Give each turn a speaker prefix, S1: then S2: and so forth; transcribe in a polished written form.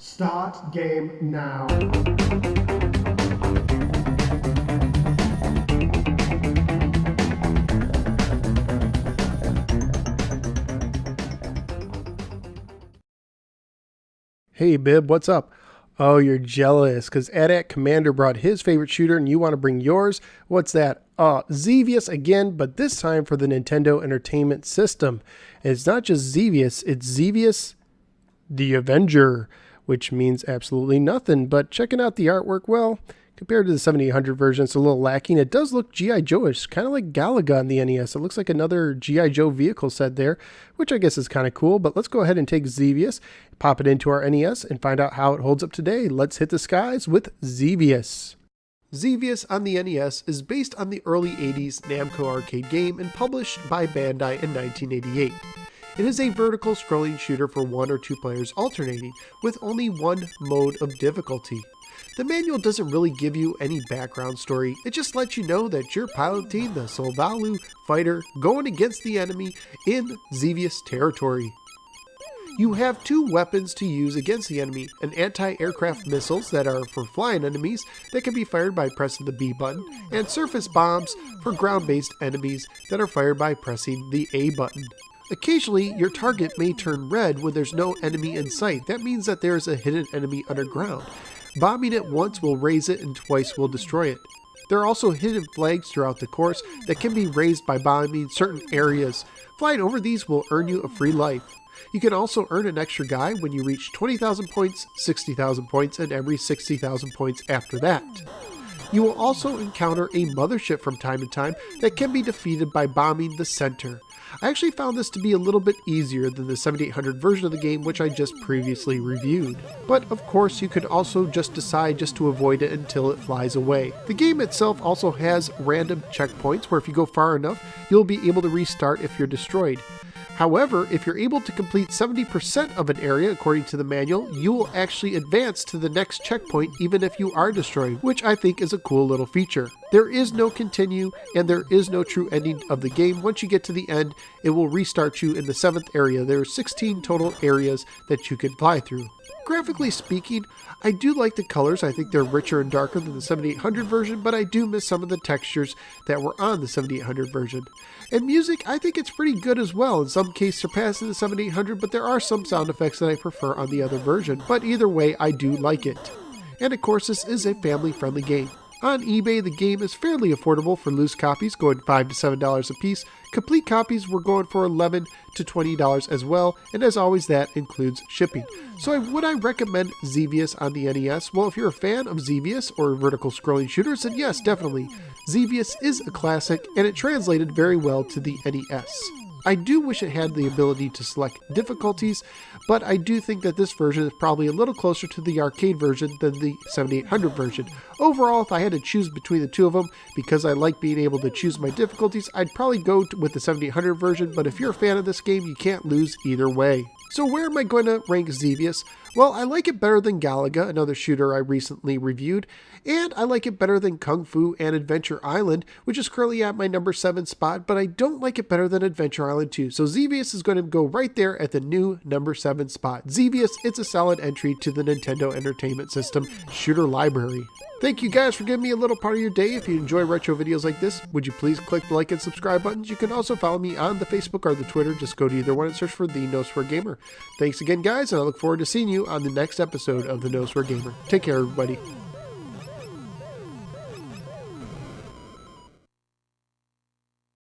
S1: Start game now.
S2: Hey Bib, what's up? Oh, you're jealous because AT-AT Commander brought his favorite shooter and you want to bring yours? What's that? Xevious again, but this time for the Nintendo Entertainment System. And it's not just Xevious, it's Xevious the Avenger, which means absolutely nothing. But checking out the artwork, well, compared to the 7800 version, it's a little lacking. It does look G.I. Joe-ish, kind of like Galaga on the NES. It looks like another G.I. Joe vehicle set there, which I guess is kind of cool. But let's go ahead and take Xevious, pop it into our NES, and find out how it holds up today. Let's hit the skies with Xevious. Xevious on the NES is based on the early 80s Namco arcade game and published by Bandai in 1988. It is a vertical scrolling shooter for 1 or 2 players alternating, with only one mode of difficulty. The manual doesn't really give you any background story, it just lets you know that you're piloting the Solvalu fighter going against the enemy in Xevious territory. You have 2 weapons to use against the enemy, an anti-aircraft missiles that are for flying enemies that can be fired by pressing the B button, and surface bombs for ground-based enemies that are fired by pressing the A button. Occasionally, your target may turn red when there's no enemy in sight. That means that there is a hidden enemy underground. Bombing it once will raise it and twice will destroy it. There are also hidden flags throughout the course that can be raised by bombing certain areas. Flying over these will earn you a free life. You can also earn an extra guy when you reach 20,000 points, 60,000 points, and every 60,000 points after that. You will also encounter a mothership from time to time that can be defeated by bombing the center. I actually found this to be a little bit easier than the 7800 version of the game, which I just previously reviewed. But of course you could also just decide just to avoid it until it flies away. The game itself also has random checkpoints where if you go far enough, you'll be able to restart if you're destroyed. However, if you're able to complete 70% of an area according to the manual, you will actually advance to the next checkpoint even if you are destroyed, which I think is a cool little feature. There is no continue and there is no true ending of the game. Once you get to the end, it will restart you in the 7th area. There are 16 total areas that you can fly through. Graphically speaking, I do like the colors. I think they're richer and darker than the 7800 version, but I do miss some of the textures that were on the 7800 version. And music, I think it's pretty good as well, in some cases surpassing the 7800, but there are some sound effects that I prefer on the other version. But either way, I do like it. And of course, this is a family-friendly game. On eBay, the game is fairly affordable for loose copies, going $5 to $7 a piece. Complete copies were going for $11 to $20 as well, and as always, that includes shipping. So would I recommend Xevious on the NES? Well, if you're a fan of Xevious or vertical scrolling shooters, then yes, definitely. Xevious is a classic, and it translated very well to the NES. I do wish it had the ability to select difficulties, but I do think that this version is probably a little closer to the arcade version than the 7800 version. Overall, if I had to choose between the two of them, because I like being able to choose my difficulties, I'd probably go with the 7800 version, but if you're a fan of this game, you can't lose either way. So where am I going to rank Xevious? Well, I like it better than Galaga, another shooter I recently reviewed, and I like it better than Kung Fu and Adventure Island, which is currently at my number 7 spot, but I don't like it better than Adventure Island 2. So Xevious is going to go right there at the new number 7 spot. Xevious, it's a solid entry to the Nintendo Entertainment System shooter library. Thank you guys for giving me a little part of your day. If you enjoy retro videos like this, would you please click the like and subscribe buttons? You can also follow me on the Facebook or the Twitter. Just go to either one and search for The No Swear Gamer. Thanks again, guys, and I look forward to seeing you on the next episode of The No Swear Gamer. Take care, everybody.